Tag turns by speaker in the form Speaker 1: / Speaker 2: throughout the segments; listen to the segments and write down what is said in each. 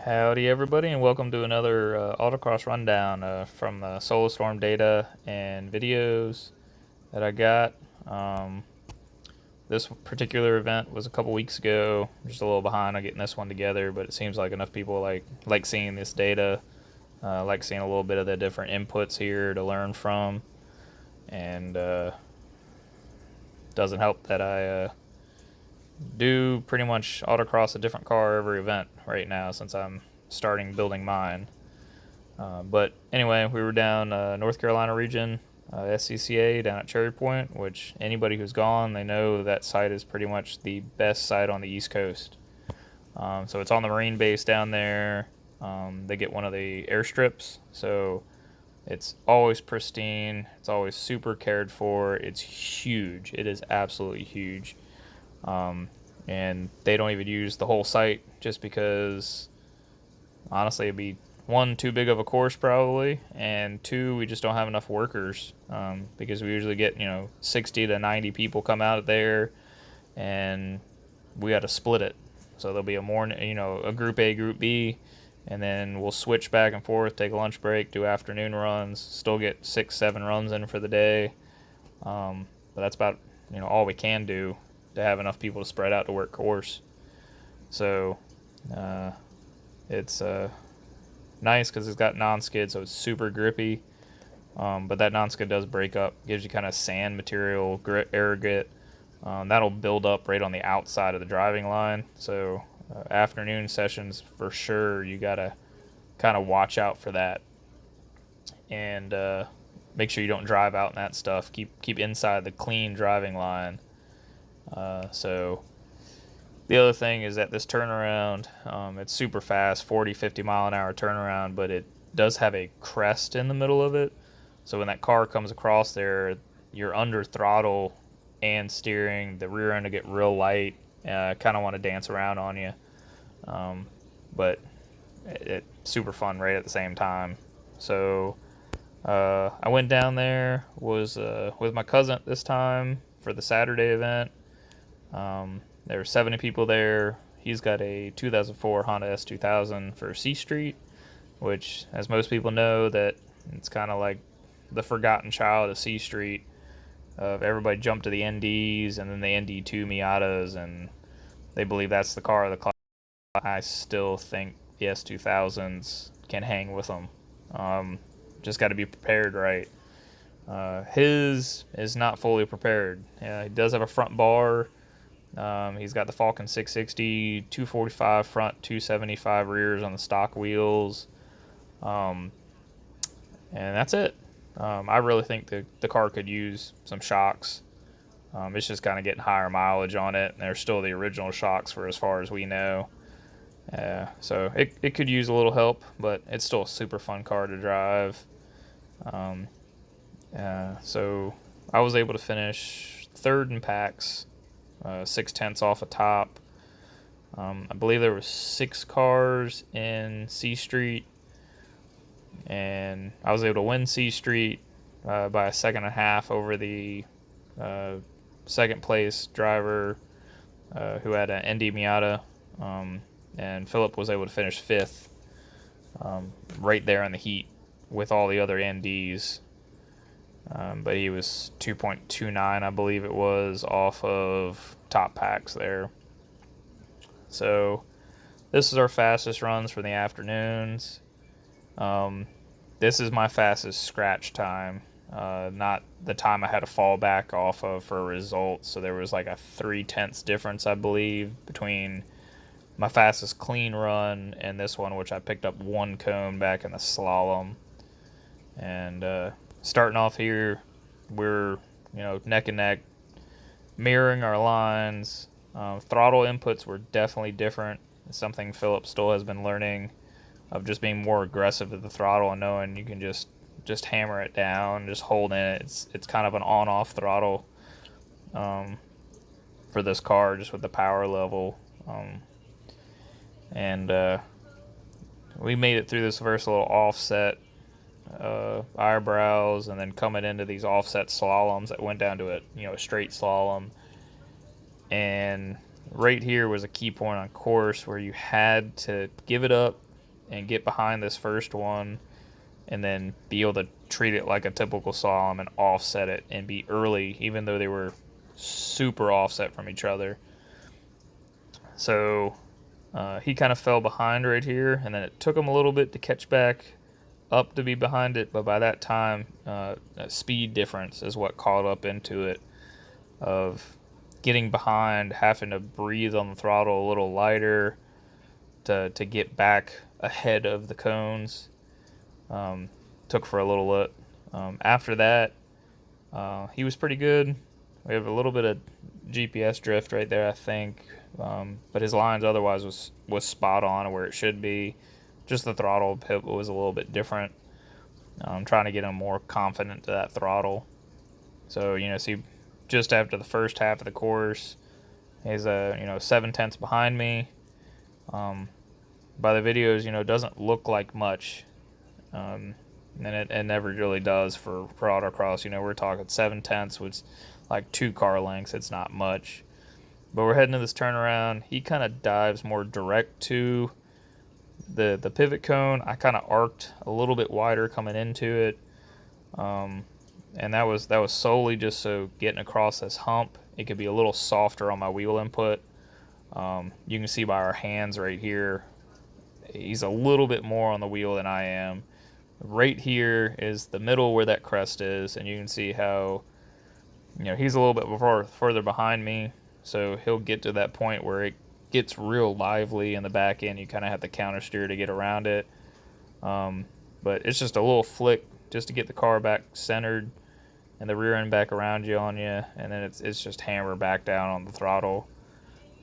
Speaker 1: Howdy, everybody, and welcome to another autocross rundown from the Solar Storm data and videos that I got. Um, this particular event was a couple weeks ago. I'm just a little behind on getting this one together, but it seems like enough people like seeing this data, like seeing a little bit of the different inputs here to learn from, and doesn't help that I do pretty much autocross a different car every event right now since I'm starting building mine. But anyway, we were down North Carolina region, SCCA down at Cherrypoint, which anybody who's gone, they know that site is pretty much the best site on the East Coast. So it's on the Marine base down there. They get one of the airstrips, so it's always pristine. It's always super cared for. It's huge. It is absolutely huge. And they don't even use the whole site just because, honestly, it'd be one, too big of a course probably, and two, we just don't have enough workers, because we usually get 60 to 90 people come out of there, and we got to split it. So there'll be a morning, a group A, group B, and then we'll switch back and forth, take a lunch break, do afternoon runs, still get 6-7 runs in for the day. But that's about all we can do to have enough people to spread out to work course. So it's nice because it's got non-skid, so it's super grippy. But that non-skid does break up, gives you kind of sand material, air grit. That'll build up right on the outside of the driving line. So afternoon sessions, for sure, you got to kind of watch out for that. And make sure you don't drive out in that stuff. Keep inside the clean driving line. So the other thing is that this turnaround, it's super fast, 40-50 mile an hour turnaround, but it does have a crest in the middle of it. So when that car comes across there, you're under throttle and steering. The rear end will get real light, kind of want to dance around on you. But it's super fun right at the same time. So I went down there, was with my cousin this time for the Saturday event. There were 70 people there. He's got a 2004 Honda S2000 for C Street, which, as most people know, that it's kind of like the forgotten child of C Street. Everybody jumped to the NDs and then the ND Miatas, and they believe that's the car of the class. I still think the S2000s can hang with them. Just got to be prepared right. His is not fully prepared. He does have a front bar. He's got the Falcon 660, 245 front, 275 rears on the stock wheels. And that's it. I really think the car could use some shocks. It's just kind of getting higher mileage on it, and they're still the original shocks for as far as we know. So it could use a little help, but it's still a super fun car to drive. So I was able to finish third in packs, 6/10 off a top. I believe there were 6 cars in C Street, and I was able to win C Street by a second and a half over the second place driver who had an ND Miata, and Philip was able to finish 5th, right there in the heat with all the other NDs. But he was 2.29, I believe it was, off of top packs there. So this is our fastest runs for the afternoons. This is my fastest scratch time, not the time I had to fall back off of for results. So there was like a 3/10 difference, I believe, between my fastest clean run and this one, which I picked up 1 cone back in the slalom. And starting off here, we're neck and neck, mirroring our lines. Throttle inputs were definitely different. It's something Philip still has been learning, of just being more aggressive with the throttle and knowing you can just hammer it down, just hold in it. It's kind of an on-off throttle for this car, just with the power level. And we made it through this first little offset eyebrows, and then coming into these offset slaloms that went down to a straight slalom. And right here was a key point on course where you had to give it up and get behind this first one and then be able to treat it like a typical slalom and offset it and be early, even though they were super offset from each other. So he kind of fell behind right here, and then it took him a little bit to catch back up to be behind it, but by that time, a speed difference is what caught up into it, of getting behind, having to breathe on the throttle a little lighter to get back ahead of the cones. Took for a little bit. After that, he was pretty good. We have a little bit of GPS drift right there, I think, but his lines otherwise was spot on where it should be. Just the throttle pivot was a little bit different. I'm trying to get him more confident to that throttle. So, see, just after the first half of the course, he's 7/10 behind me. By the videos, it doesn't look like much. And it never really does for autocross. We're talking 7/10, which is like 2 car lengths. It's not much. But we're heading to this turnaround. He kind of dives more direct to the pivot cone. I kind of arced a little bit wider coming into it. And that was solely just so getting across this hump, it could be a little softer on my wheel input. You can see by our hands right here, he's a little bit more on the wheel than I am. Right here is the middle where that crest is, and you can see how he's a little bit further behind me, so he'll get to that point where it gets real lively in the back end. You kind of have to counter steer to get around it, but it's just a little flick just to get the car back centered and the rear end back around you, and then it's just hammer back down on the throttle.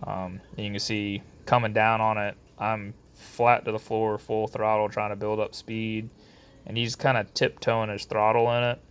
Speaker 1: And you can see coming down on it, I'm flat to the floor, full throttle, trying to build up speed, and he's kind of tiptoeing his throttle in it,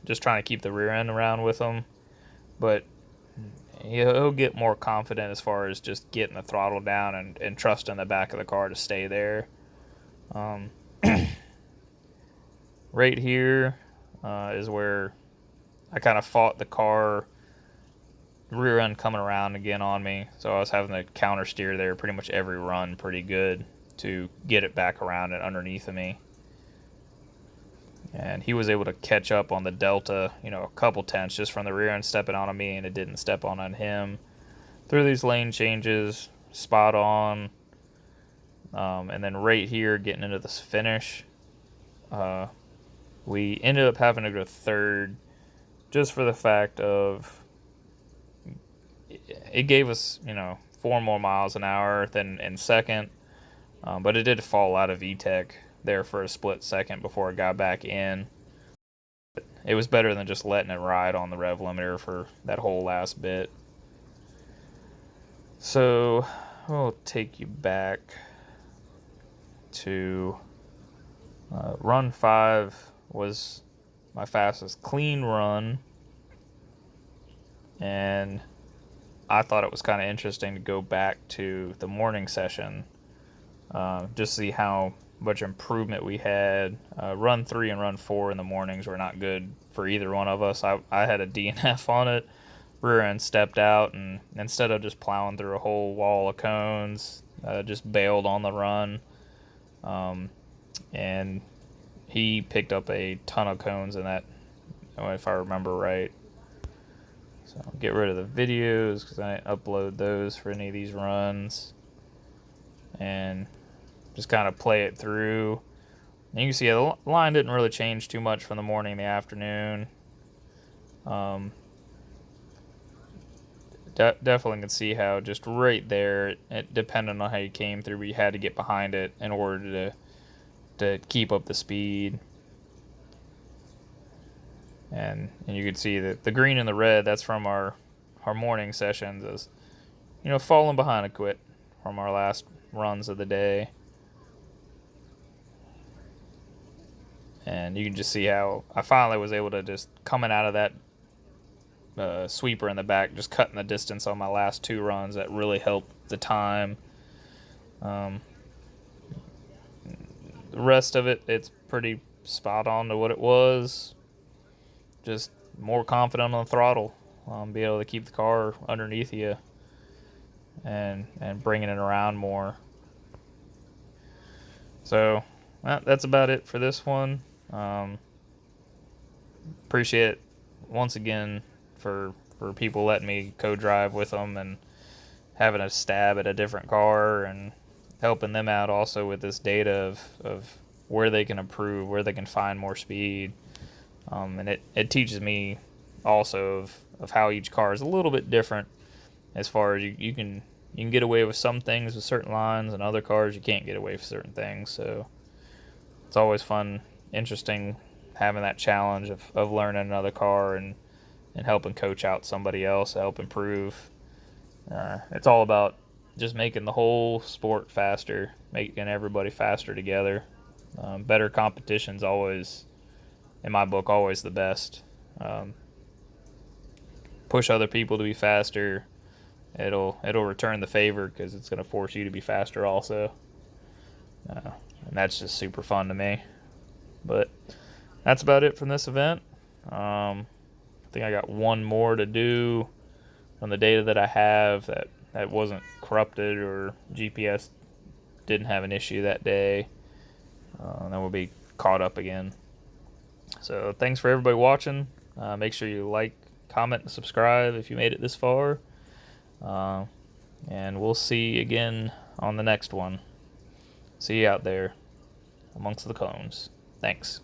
Speaker 1: just trying to keep the rear end around with him. But he'll get more confident as far as just getting the throttle down and trusting the back of the car to stay there. Right here is where I kind of fought the car rear end coming around again on me, so I was having to counter steer there pretty much every run pretty good to get it back around and underneath of me. And he was able to catch up on the delta, a couple tenths just from the rear end stepping on me, and it didn't step on him. Through these lane changes, spot on. And then right here, getting into this finish, we ended up having to go third just for the fact of it gave us, 4 more miles an hour than in second, but it did fall out of VTEC there for a split second before it got back in. It was better than just letting it ride on the rev limiter for that whole last bit. So we'll take you back to run 5 was my fastest clean run, and I thought it was kind of interesting to go back to the morning session, just see how much improvement we had. Run 3 and run 4 in the mornings were not good for either one of us. I had a DNF on it. Rear end stepped out, and instead of just plowing through a whole wall of cones, just bailed on the run. And he picked up a ton of cones in that, if I remember right. So I'll get rid of the videos because I didn't upload those for any of these runs, and just kind of play it through. And you can see the line didn't really change too much from the morning and the afternoon. Definitely can see how just right there, it depending on how you came through, but you had to get behind it in order to keep up the speed. And you can see that the green and the red, that's from our morning sessions, is falling behind a quit from our last runs of the day. And you can just see how I finally was able to just coming out of that sweeper in the back, just cutting the distance on my last 2 runs. That really helped the time. The rest of it, it's pretty spot on to what it was. Just more confident on the throttle, be able to keep the car underneath you and bringing it around more. So that's about it for this one. Appreciate once again for people letting me co-drive with them and having a stab at a different car and helping them out also with this data of where they can improve, where they can find more speed. And it teaches me also of how each car is a little bit different as far as you can get away with some things with certain lines and other cars you can't get away with certain things. So it's always fun, interesting having that challenge of learning another car and helping coach out somebody else, help improve. It's all about just making the whole sport faster, making everybody faster together. Better competition's always, in my book, always the best. Push other people to be faster. It'll return the favor because it's going to force you to be faster also. And that's just super fun to me. But that's about it from this event. I think I got one more to do on the data that I have that wasn't corrupted or GPS didn't have an issue that day. Then we'll be caught up again. So thanks for everybody watching. Make sure you like, comment, and subscribe if you made it this far. And we'll see you again on the next one. See you out there amongst the cones. Thanks.